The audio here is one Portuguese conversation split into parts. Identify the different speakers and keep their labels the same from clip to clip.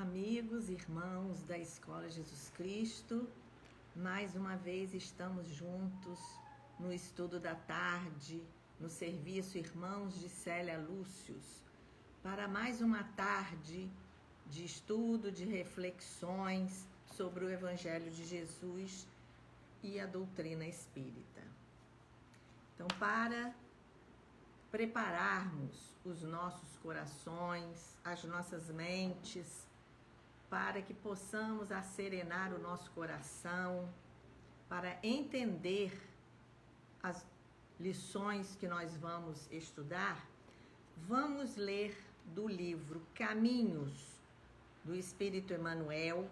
Speaker 1: Amigos, irmãos da Escola Jesus Cristo, mais uma vez estamos juntos no estudo da tarde, no serviço Irmãos de Célia Lúcius, para mais uma tarde de estudo, de reflexões sobre o Evangelho de Jesus e a doutrina espírita. Então, para prepararmos os nossos corações, as nossas mentes, para que possamos acerenar o nosso coração, para entender as lições que nós vamos estudar, vamos ler do livro Caminhos, do Espírito Emmanuel,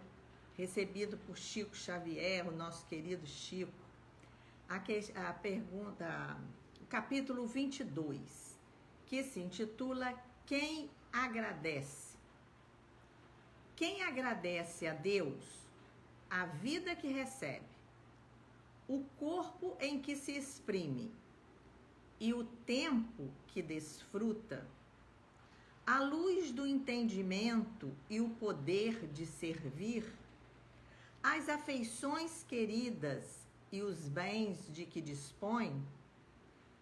Speaker 1: recebido por Chico Xavier, o nosso querido Chico, a pergunta, o capítulo 22, que se intitula Quem agradece? Quem agradece a Deus a vida que recebe, o corpo em que se exprime e o tempo que desfruta, a luz do entendimento e o poder de servir, as afeições queridas e os bens de que dispõe,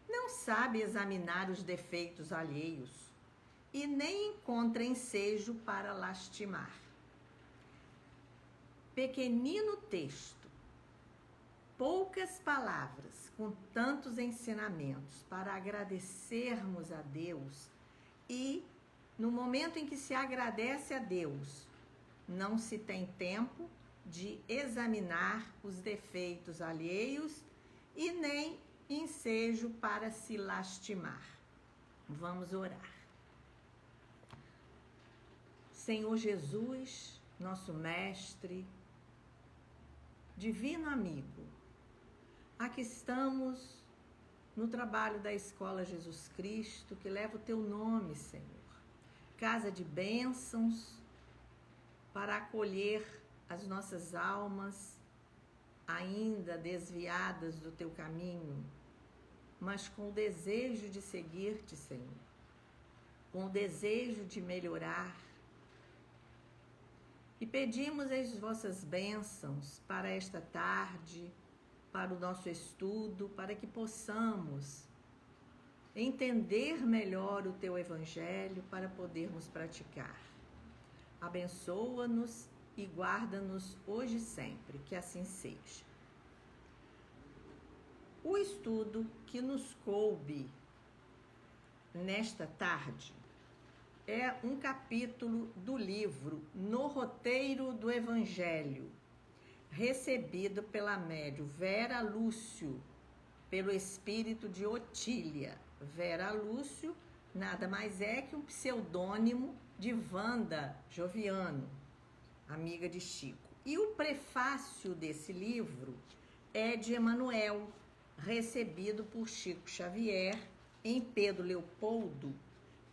Speaker 1: não sabe examinar os defeitos alheios e nem encontra ensejo para lastimar. Pequenino texto, poucas palavras, com tantos ensinamentos para agradecermos a Deus, e no momento em que se agradece a Deus, não se tem tempo de examinar os defeitos alheios e nem ensejo para se lastimar. Vamos orar. Senhor Jesus, nosso mestre, divino amigo, aqui estamos no trabalho da Escola Jesus Cristo, que leva o teu nome, Senhor. Casa de bênçãos para acolher as nossas almas ainda desviadas do teu caminho, mas com o desejo de seguir-te, Senhor, com o desejo de melhorar. E pedimos as vossas bênçãos para esta tarde, para o nosso estudo, para que possamos entender melhor o teu Evangelho, para podermos praticar. Abençoa-nos e guarda-nos hoje e sempre, que assim seja. O estudo que nos coube nesta tarde é um capítulo do livro No Roteiro do Evangelho, recebido pela médium Vera Lúcio, pelo espírito de Otília. Vera Lúcio nada mais é que um pseudônimo de Wanda Joviano, amiga de Chico. E o prefácio desse livro é de Emmanuel, recebido por Chico Xavier em Pedro Leopoldo,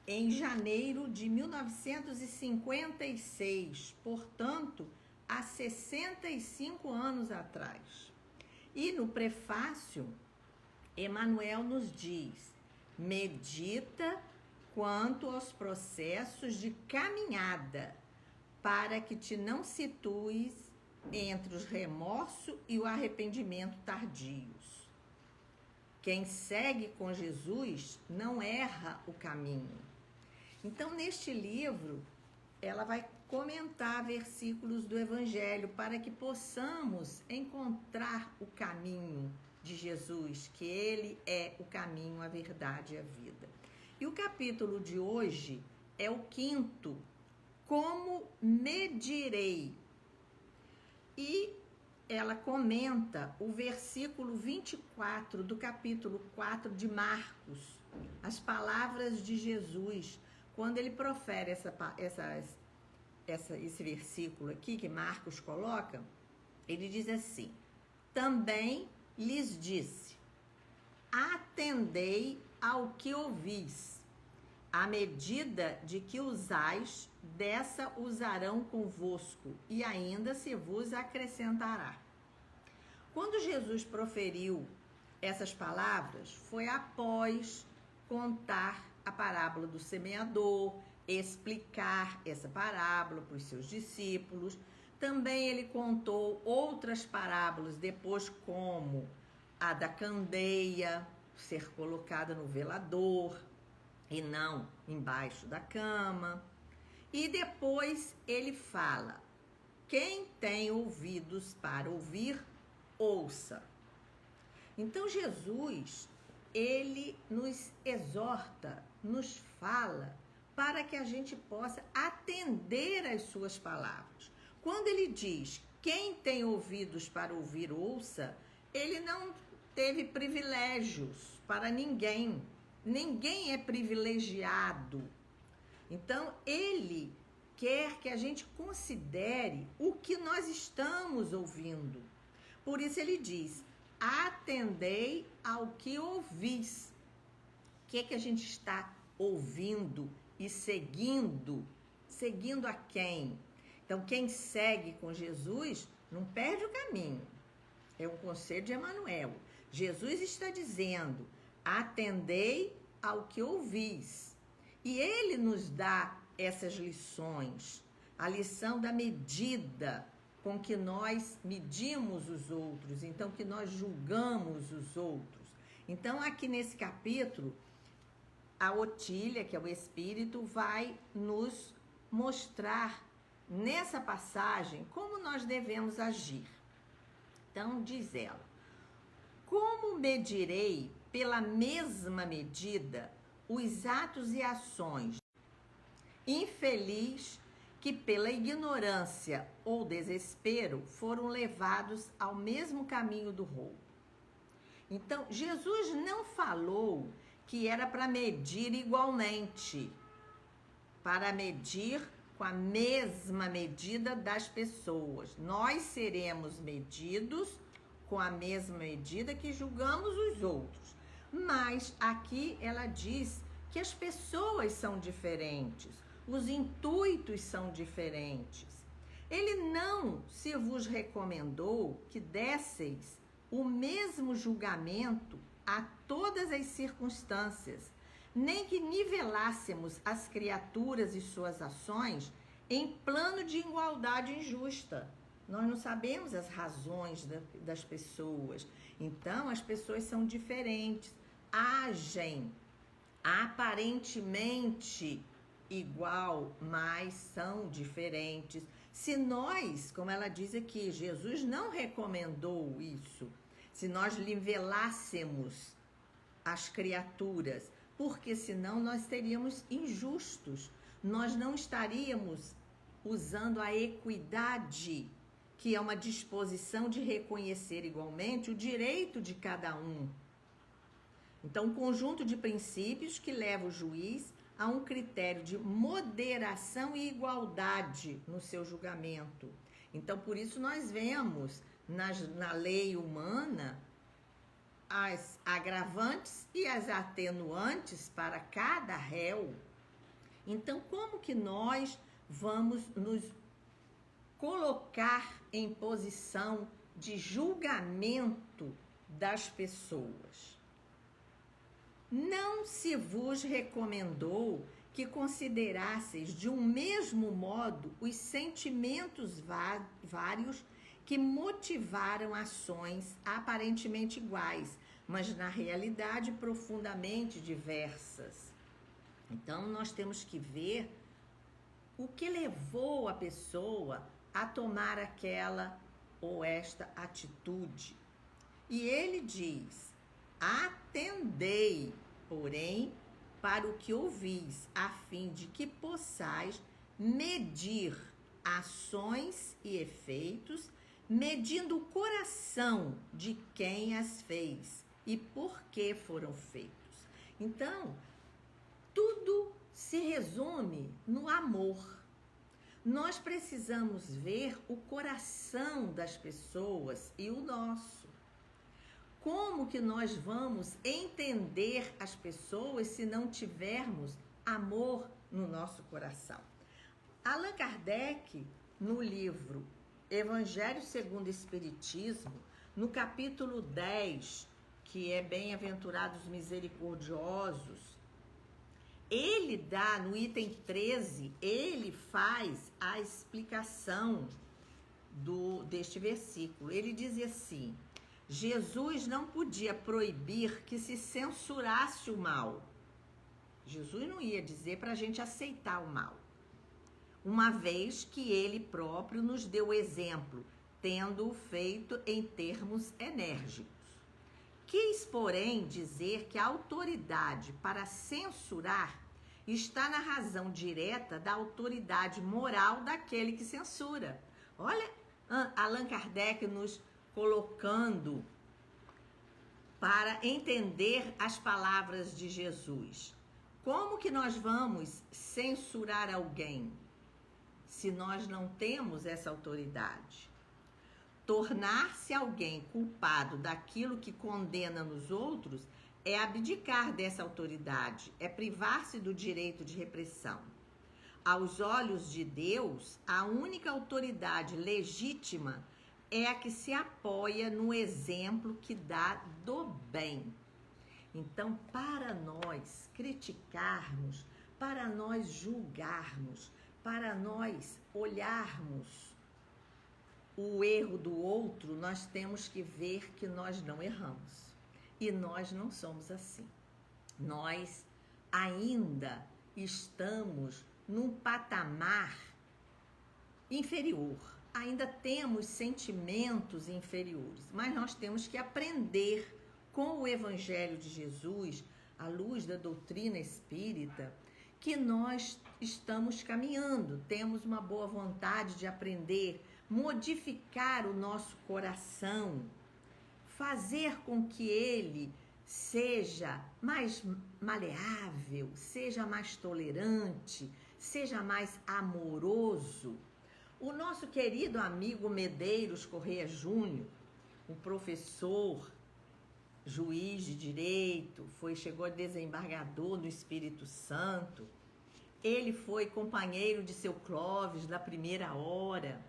Speaker 1: em janeiro de 1956, portanto, há 65 anos atrás. E no prefácio, Emmanuel nos diz: medita quanto aos processos de caminhada, para que te não situes entre os remorso e o arrependimento tardios. Quem segue com Jesus não erra o caminho. Então, neste livro, ela vai comentar versículos do Evangelho para que possamos encontrar o caminho de Jesus, que ele é o caminho, a verdade e a vida. E o capítulo de hoje é o 5º, Como medirei? E ela comenta o versículo 24 do capítulo 4 de Marcos, as palavras de Jesus, quando ele profere esse versículo aqui que Marcos coloca. Ele diz assim: também lhes disse, atendei ao que ouvis, à medida de que usais, dessa usarão convosco, e ainda se vos acrescentará. Quando Jesus proferiu essas palavras, foi após contar a parábola do semeador, explicar essa parábola para os seus discípulos. Também ele contou outras parábolas depois, como a da candeia ser colocada no velador e não embaixo da cama. E depois ele fala: quem tem ouvidos para ouvir, ouça. Então Jesus, ele nos exorta, nos fala para que a gente possa atender às suas palavras. Quando ele diz: quem tem ouvidos para ouvir, ouça, ele não teve privilégios para ninguém. Ninguém é privilegiado. Então, ele quer que a gente considere o que nós estamos ouvindo. Por isso ele diz: atendei ao que ouvis. O que é que a gente está ouvindo e seguindo? Seguindo a quem? Então, quem segue com Jesus não perde o caminho. É um conselho de Emmanuel. Jesus está dizendo: atendei ao que ouvis. E ele nos dá essas lições. A lição da medida com que nós medimos os outros, então que nós julgamos os outros. Então, aqui nesse capítulo, a Otília, que é o Espírito, vai nos mostrar nessa passagem como nós devemos agir. Então, diz ela: como medirei pela mesma medida os atos e ações infeliz que pela ignorância ou desespero foram levados ao mesmo caminho do roubo? Então, Jesus não falou que era para medir igualmente, para medir com a mesma medida das pessoas. Nós seremos medidos com a mesma medida que julgamos os outros. Mas aqui ela diz que as pessoas são diferentes, os intuitos são diferentes. Ele não se vos recomendou que desseis o mesmo julgamento a todas as circunstâncias, nem que nivelássemos as criaturas e suas ações em plano de igualdade injusta. Nós não sabemos as razões das pessoas. Então, as pessoas são diferentes, agem aparentemente igual, mas são diferentes. Se nós, como ela diz aqui, Jesus não recomendou isso, se nós nivelássemos as criaturas, porque senão nós seríamos injustos, nós não estaríamos usando a equidade, que é uma disposição de reconhecer igualmente o direito de cada um. Então, um conjunto de princípios que leva o juiz a um critério de moderação e igualdade no seu julgamento. Então, por isso nós vemos na lei humana as agravantes e as atenuantes para cada réu. Então, como que nós vamos nos colocar em posição de julgamento das pessoas? Não se vos recomendou que considerasseis de um mesmo modo os sentimentos vários que motivaram ações aparentemente iguais, mas na realidade profundamente diversas. Então, nós temos que ver o que levou a pessoa a tomar aquela ou esta atitude. E ele diz: atendei, porém, para o que ouvis, a fim de que possais medir ações e efeitos, medindo o coração de quem as fez e por que foram feitos. Então, tudo se resume no amor. Nós precisamos ver o coração das pessoas e o nosso. Como que nós vamos entender as pessoas se não tivermos amor no nosso coração? Allan Kardec, no livro Evangelho segundo o Espiritismo, no capítulo 10, que é Bem-aventurados misericordiosos, ele dá, no item 13, ele faz a explicação deste versículo. Ele diz assim: Jesus não podia proibir que se censurasse o mal. Jesus não ia dizer para a gente aceitar o mal, uma vez que ele próprio nos deu exemplo, tendo-o feito em termos enérgicos. Quis, porém, dizer que a autoridade para censurar está na razão direta da autoridade moral daquele que censura. Olha, Allan Kardec nos colocando para entender as palavras de Jesus. Como que nós vamos censurar alguém se nós não temos essa autoridade? Tornar-se alguém culpado daquilo que condena nos outros é abdicar dessa autoridade, é privar-se do direito de repressão. Aos olhos de Deus, a única autoridade legítima é a que se apoia no exemplo que dá do bem. Então, para nós criticarmos, para nós julgarmos, para nós olharmos o erro do outro, nós temos que ver que nós não erramos. E nós não somos assim. Nós ainda estamos num patamar inferior. Ainda temos sentimentos inferiores. Mas nós temos que aprender com o Evangelho de Jesus, à luz da doutrina espírita, que nós estamos caminhando. Temos uma boa vontade de aprender, modificar o nosso coração, fazer com que ele seja mais maleável, seja mais tolerante, seja mais amoroso. O nosso querido amigo Medeiros Correia Júnior, um professor, juiz de direito, chegou a desembargador do Espírito Santo, ele foi companheiro de seu Clóvis na primeira hora,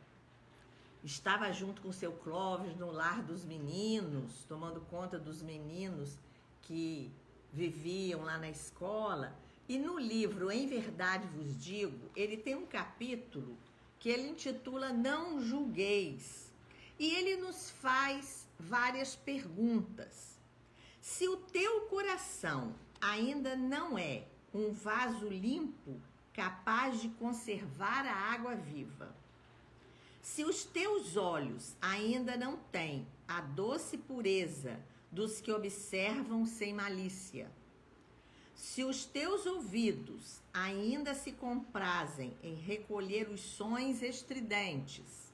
Speaker 1: estava junto com seu Clóvis no lar dos meninos, tomando conta dos meninos que viviam lá na escola. E no livro Em Verdade Vos Digo, ele tem um capítulo que ele intitula Não Julgueis. E ele nos faz várias perguntas. Se o teu coração ainda não é um vaso limpo, capaz de conservar a água viva, se os teus olhos ainda não têm a doce pureza dos que observam sem malícia, se os teus ouvidos ainda se comprazem em recolher os sons estridentes,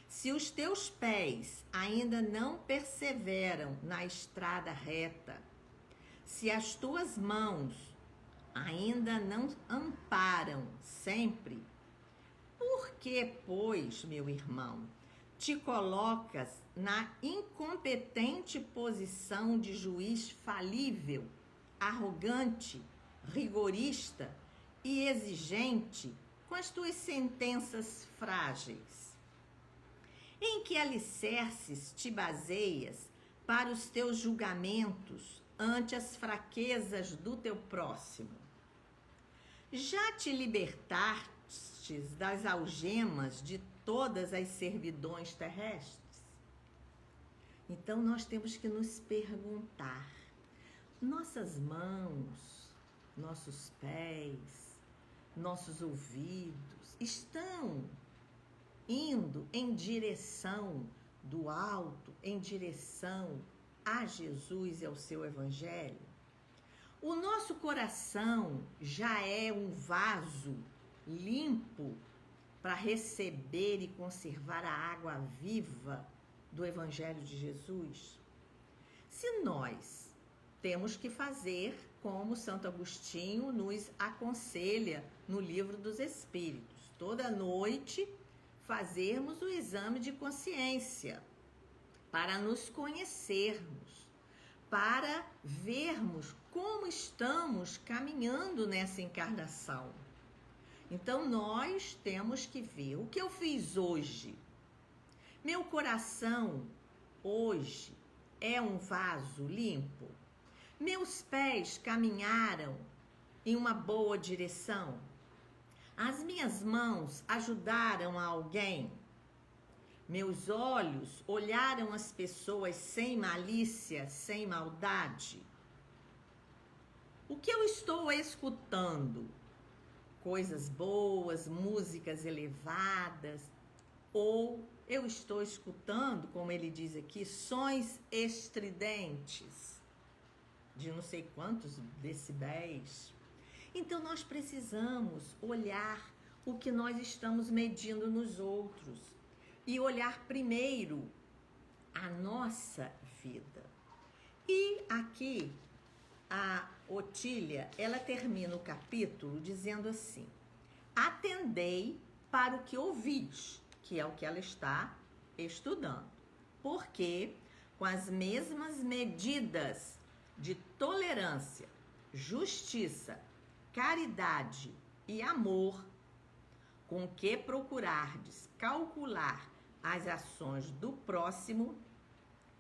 Speaker 1: se os teus pés ainda não perseveram na estrada reta, se as tuas mãos ainda não amparam sempre, por que, pois, meu irmão, te colocas na incompetente posição de juiz falível, arrogante, rigorista e exigente com as tuas sentenças frágeis? Em que alicerces te baseias para os teus julgamentos ante as fraquezas do teu próximo? Já te libertastes das algemas de todas as servidões terrestres? Então nós temos que nos perguntar: nossas mãos, nossos pés, nossos ouvidos estão indo em direção do alto, em direção a Jesus e ao seu Evangelho? O nosso coração já é um vaso limpo para receber e conservar a água viva do Evangelho de Jesus? Se nós temos que fazer como Santo Agostinho nos aconselha no Livro dos Espíritos, toda noite fazermos o exame de consciência para nos conhecermos, para vermos como estamos caminhando nessa encarnação. Então nós temos que ver o que eu fiz hoje. Meu coração hoje é um vaso limpo? Meus pés caminharam em uma boa direção? As minhas mãos ajudaram a alguém? Meus olhos olharam as pessoas sem malícia, sem maldade? O que eu estou escutando? Coisas boas, músicas elevadas? Ou eu estou escutando, como ele diz aqui, sons estridentes, de não sei quantos decibéis? Então nós precisamos olhar o que nós estamos medindo nos outros e olhar primeiro a nossa vida. E aqui a Otília, ela termina o capítulo dizendo assim: atendei para o que ouvis, que é o que ela está estudando, porque com as mesmas medidas de tolerância, justiça, caridade e amor com que procurardes calcular as ações do próximo,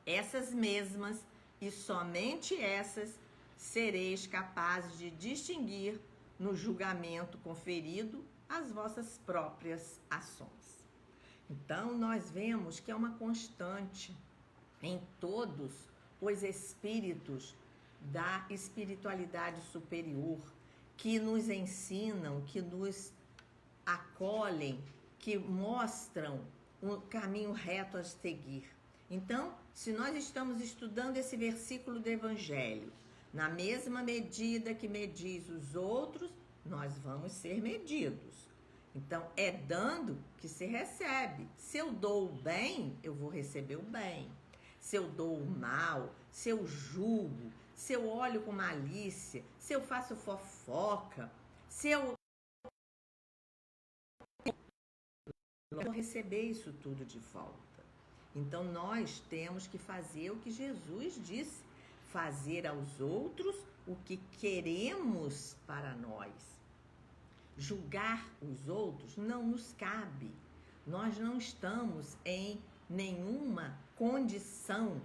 Speaker 1: essas mesmas e somente essas sereis capazes de distinguir no julgamento conferido as vossas próprias ações. Então, nós vemos que é uma constante em todos os espíritos da espiritualidade superior, que nos ensinam, que nos acolhem, que mostram um caminho reto a seguir. Então, se nós estamos estudando esse versículo do Evangelho, na mesma medida que medis os outros, nós vamos ser medidos. Então, é dando que se recebe. Se eu dou o bem, eu vou receber o bem. Se eu dou o mal, se eu julgo, se eu olho com malícia, se eu faço fofoca, se eu vou receber isso tudo de volta. Então, nós temos que fazer o que Jesus disse, fazer aos outros o que queremos para nós. Julgar os outros não nos cabe. Nós não estamos em nenhuma condição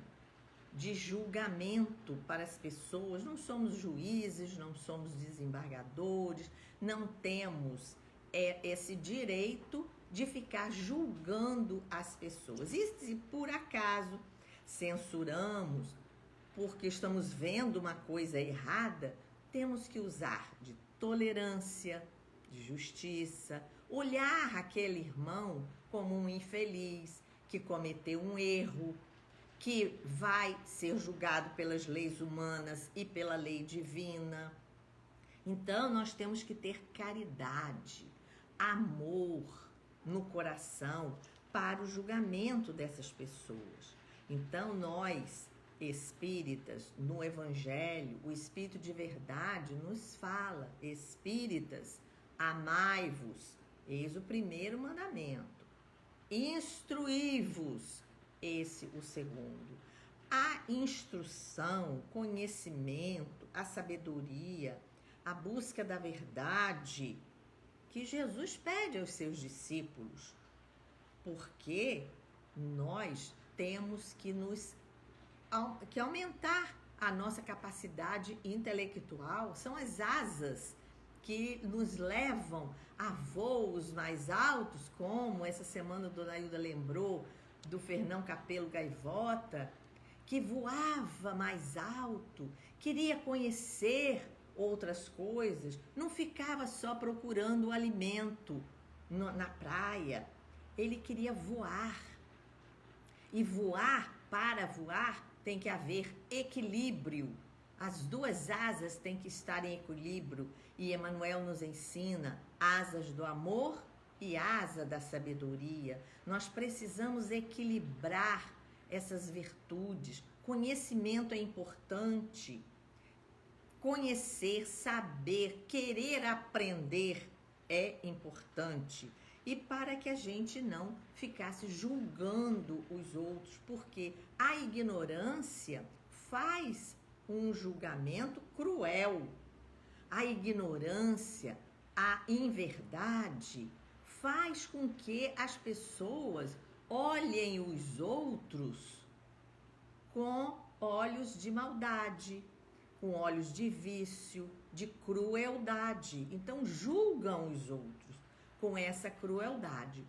Speaker 1: de julgamento para as pessoas. Não somos juízes, não somos desembargadores, não temos esse direito de ficar julgando as pessoas. E se por acaso censuramos porque estamos vendo uma coisa errada, temos que usar de tolerância, de justiça, olhar aquele irmão como um infeliz que cometeu um erro, que vai ser julgado pelas leis humanas e pela lei divina. Então, nós temos que ter caridade, amor no coração para o julgamento dessas pessoas. Então, nós, espíritas, no Evangelho, o Espírito de verdade nos fala: espíritas, amai-vos, eis o primeiro mandamento. Instruí-vos, esse o segundo. A instrução, conhecimento, a sabedoria, a busca da verdade que Jesus pede aos seus discípulos, porque nós temos que aumentar a nossa capacidade intelectual. São as asas que nos levam a voos mais altos, como essa semana a Dona Hilda lembrou do Fernão Capelo Gaivota, que voava mais alto, queria conhecer outras coisas, não ficava só procurando o alimento na praia, ele queria voar. E voar, para voar, tem que haver equilíbrio. As duas asas têm que estar em equilíbrio. E Emmanuel nos ensina asas do amor e asa da sabedoria. Nós precisamos equilibrar essas virtudes. Conhecimento é importante. Conhecer, saber, querer aprender é importante. E para que a gente não ficasse julgando os outros, porque a ignorância faz um julgamento cruel. A ignorância, a inverdade, faz com que as pessoas olhem os outros com olhos de maldade, com olhos de vício, de crueldade. Então, julgam os outros com essa crueldade.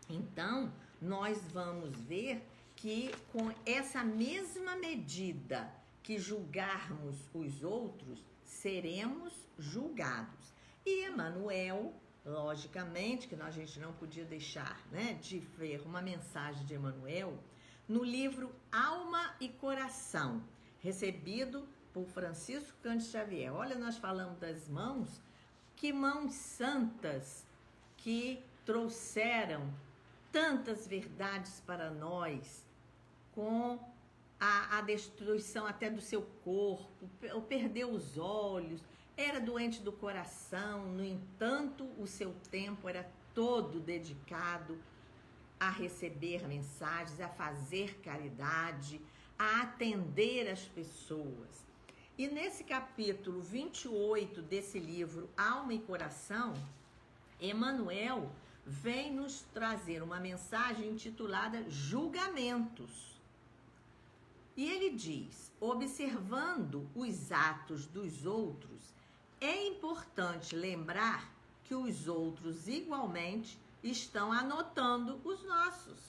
Speaker 1: Então, nós vamos ver que com essa mesma medida que julgarmos os outros, seremos julgados. E Emmanuel, logicamente, que a gente não podia deixar, né, de ver uma mensagem de Emmanuel no livro Alma e Coração, recebido por Francisco Cândido Xavier. Olha, nós falamos das mãos, que mãos santas que trouxeram tantas verdades para nós, com a destruição até do seu corpo, perdeu os olhos, era doente do coração, no entanto, o seu tempo era todo dedicado a receber mensagens, a fazer caridade, a atender as pessoas. E nesse capítulo 28 desse livro, Alma e Coração, Emmanuel vem nos trazer uma mensagem intitulada Julgamentos. E ele diz: observando os atos dos outros, é importante lembrar que os outros igualmente estão anotando os nossos.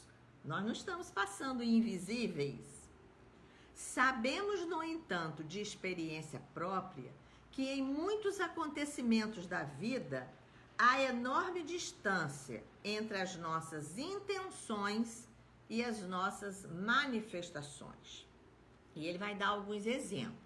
Speaker 1: Nós não estamos passando invisíveis. Sabemos, no entanto, de experiência própria, que em muitos acontecimentos da vida há enorme distância entre as nossas intenções e as nossas manifestações. E ele vai dar alguns exemplos.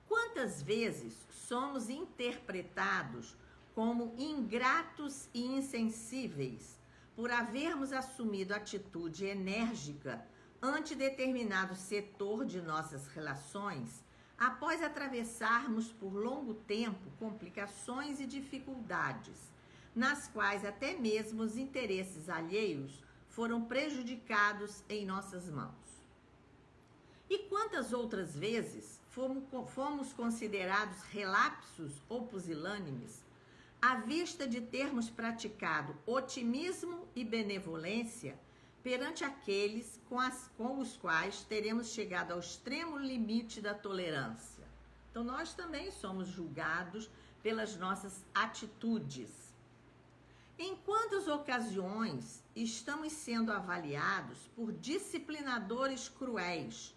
Speaker 1: Quantas vezes somos interpretados como ingratos e insensíveis por havermos assumido atitude enérgica ante determinado setor de nossas relações, após atravessarmos por longo tempo complicações e dificuldades, nas quais até mesmo os interesses alheios foram prejudicados em nossas mãos. E quantas outras vezes fomos considerados relapsos ou pusilânimes, à vista de termos praticado otimismo e benevolência perante aqueles com os quais teremos chegado ao extremo limite da tolerância. Então, nós também somos julgados pelas nossas atitudes. Em quantas ocasiões estamos sendo avaliados por disciplinadores cruéis,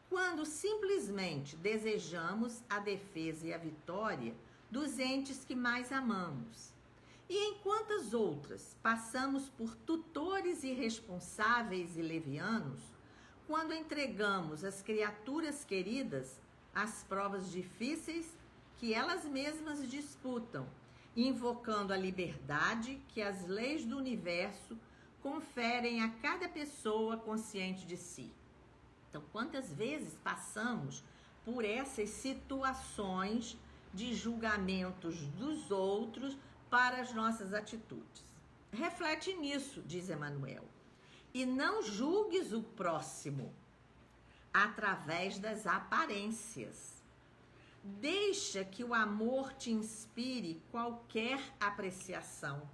Speaker 1: quando simplesmente desejamos a defesa e a vitória dos entes que mais amamos? E em quantas outras passamos por tutores irresponsáveis e levianos, quando entregamos as criaturas queridas às provas difíceis que elas mesmas disputam, invocando a liberdade que as leis do universo conferem a cada pessoa consciente de si? Então, quantas vezes passamos por essas situações de julgamentos dos outros para as nossas atitudes? Reflete nisso, diz Emmanuel, e não julgues o próximo através das aparências. Deixa que o amor te inspire qualquer apreciação.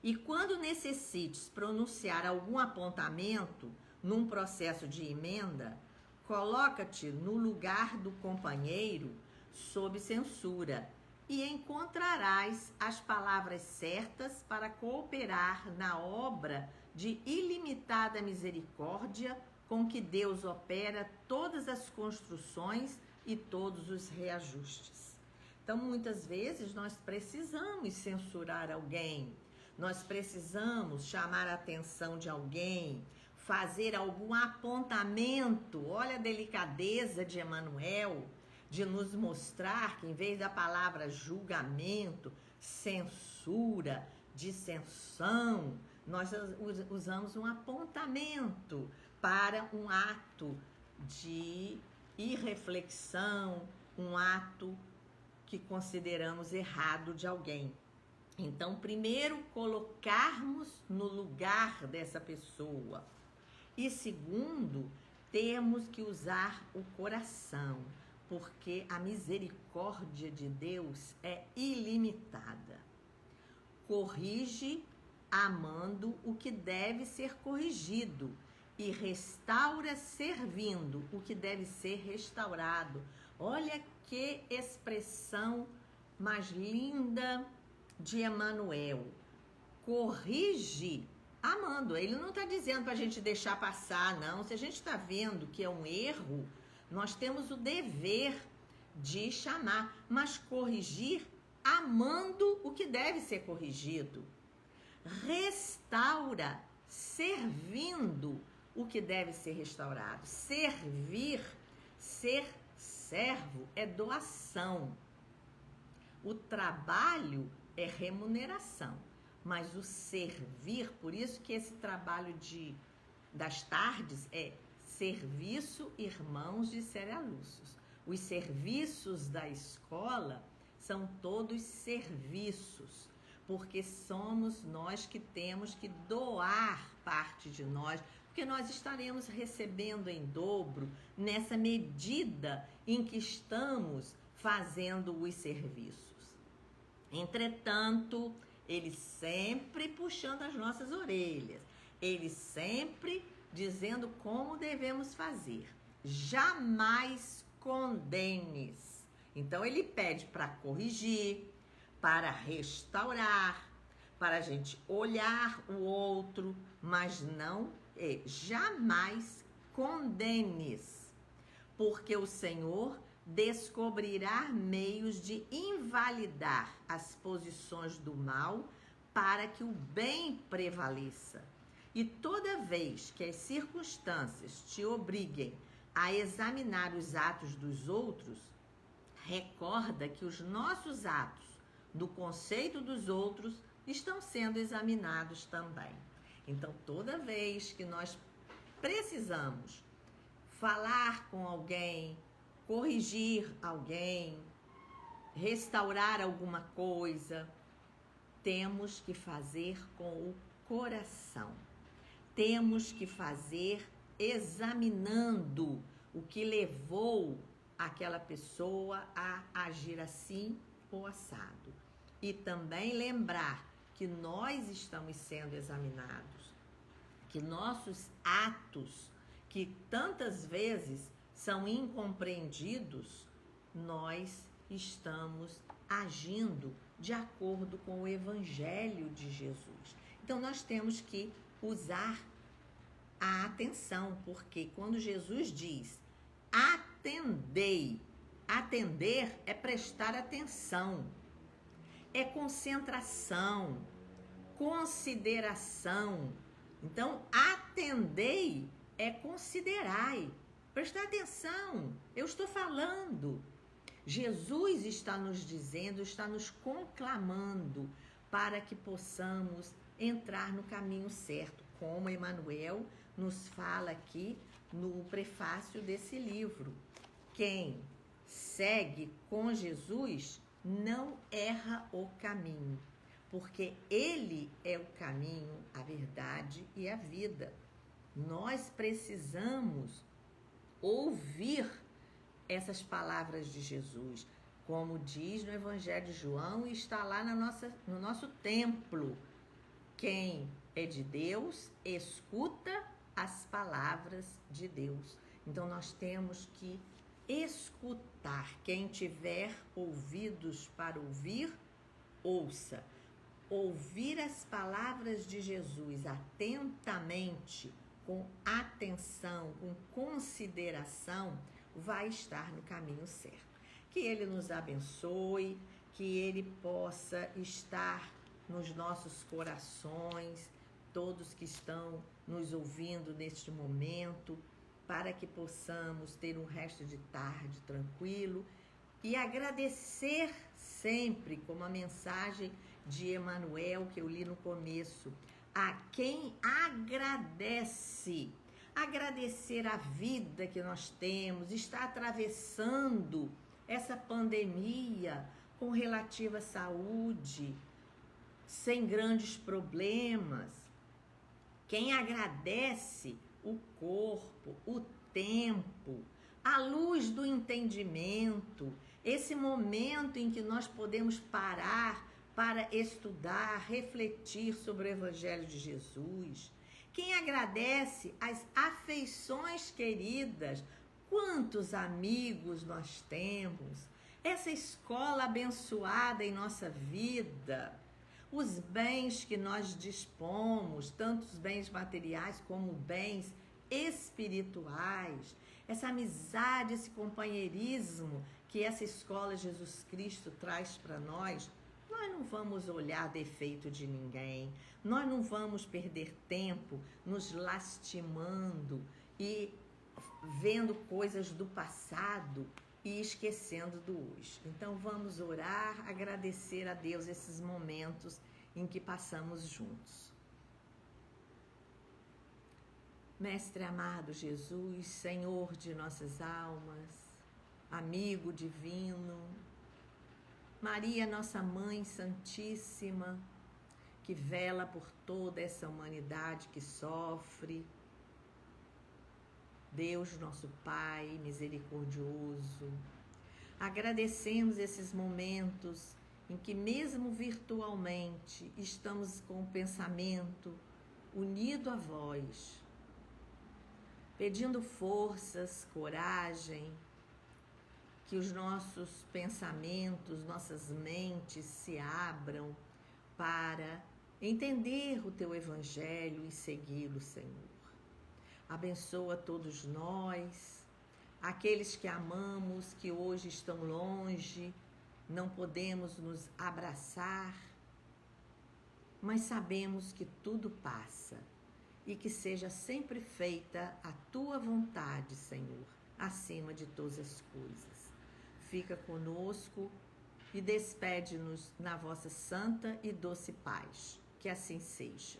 Speaker 1: E quando necessites pronunciar algum apontamento num processo de emenda, coloca-te no lugar do companheiro sob censura e encontrarás as palavras certas para cooperar na obra de ilimitada misericórdia com que Deus opera todas as construções e todos os reajustes. Então, muitas vezes, nós precisamos censurar alguém, nós precisamos chamar a atenção de alguém, fazer algum apontamento. Olha a delicadeza de Emmanuel, de nos mostrar que, em vez da palavra julgamento, censura, dissensão, nós usamos um apontamento para um ato de irreflexão, um ato que consideramos errado de alguém. Então, primeiro, colocarmos no lugar dessa pessoa. E segundo, temos que usar o coração, porque a misericórdia de Deus é ilimitada. Corrige amando o que deve ser corrigido e restaura servindo o que deve ser restaurado, Olha que expressão mais linda de Emmanuel. Corrige amando. Ele não está dizendo para a gente deixar passar, não. Se a gente está vendo que é um erro, nós temos o dever de chamar, mas corrigir amando o que deve ser corrigido. Restaura, servindo o que deve ser restaurado. Servir, ser servo é doação. O trabalho é remuneração, mas o servir, por isso que esse trabalho das tardes é serviço irmãos de Cerealúcios. Os serviços da escola são todos serviços, porque somos nós que temos que doar parte de nós, porque nós estaremos recebendo em dobro nessa medida em que estamos fazendo os serviços. Entretanto, ele sempre puxando as nossas orelhas, ele sempre dizendo como devemos fazer. Jamais condenes. Então, ele pede para corrigir, para restaurar, para a gente olhar o outro, mas não jamais condenes, porque o Senhor descobrirá meios de invalidar as posições do mal para que o bem prevaleça. E toda vez que as circunstâncias te obriguem a examinar os atos dos outros, recorda que os nossos atos, do conceito dos outros, estão sendo examinados também. Então, toda vez que nós precisamos falar com alguém, corrigir alguém, restaurar alguma coisa, temos que fazer com o coração. Temos que fazer examinando o que levou aquela pessoa a agir assim ou assado. E também lembrar que nós estamos sendo examinados, que nossos atos, que tantas vezes são incompreendidos, nós estamos agindo de acordo com o Evangelho de Jesus. Então, nós temos que usar a atenção, porque quando Jesus diz atendei, atender é prestar atenção, é concentração, consideração. Então, atendei é considerai, prestar atenção, eu estou falando. Jesus está nos dizendo, está nos conclamando para que possamos entrar no caminho certo, como Emmanuel nos fala aqui no prefácio desse livro. Quem segue com Jesus não erra o caminho, porque ele é o caminho, a verdade e a vida. Nós precisamos ouvir essas palavras de Jesus, como diz no Evangelho de João, e está lá no nosso templo. Quem é de Deus, escuta as palavras de Deus. Então, nós temos que escutar. Quem tiver ouvidos para ouvir, ouça. Ouvir as palavras de Jesus atentamente, com atenção, com consideração, vai estar no caminho certo. Que Ele nos abençoe, que Ele possa estar nos nossos corações, todos que estão nos ouvindo neste momento, para que possamos ter um resto de tarde tranquilo e agradecer sempre, como a mensagem de Emmanuel que eu li no começo, a quem agradece. Agradecer a vida que nós temos, está atravessando essa pandemia com relativa saúde, sem grandes problemas. Quem agradece o corpo, o tempo, a luz do entendimento, esse momento em que nós podemos parar para estudar, refletir sobre o Evangelho de Jesus. Quem agradece as afeições queridas, Quantos amigos nós temos, essa escola abençoada em nossa vida, os bens que nós dispomos, tanto os bens materiais como bens espirituais, essa amizade, esse companheirismo que essa escola Jesus Cristo traz para nós. Nós não vamos olhar defeito de ninguém, nós não vamos perder tempo nos lastimando e vendo coisas do passado e esquecendo do hoje. Então vamos orar, agradecer a Deus esses momentos em que passamos juntos. Mestre amado Jesus, Senhor de nossas almas, amigo divino, Maria, nossa Mãe Santíssima, que vela por toda essa humanidade que sofre, Deus, nosso Pai misericordioso, agradecemos esses momentos em que, mesmo virtualmente, estamos com o pensamento unido a vós, pedindo forças, coragem, que os nossos pensamentos, nossas mentes se abram para entender o Teu Evangelho e segui-lo, Senhor. Abençoa todos nós, aqueles que amamos, que hoje estão longe, não podemos nos abraçar, mas sabemos que tudo passa e que seja sempre feita a Tua vontade, Senhor, acima de todas as coisas. Fica conosco e despede-nos na vossa santa e doce paz. Que assim seja.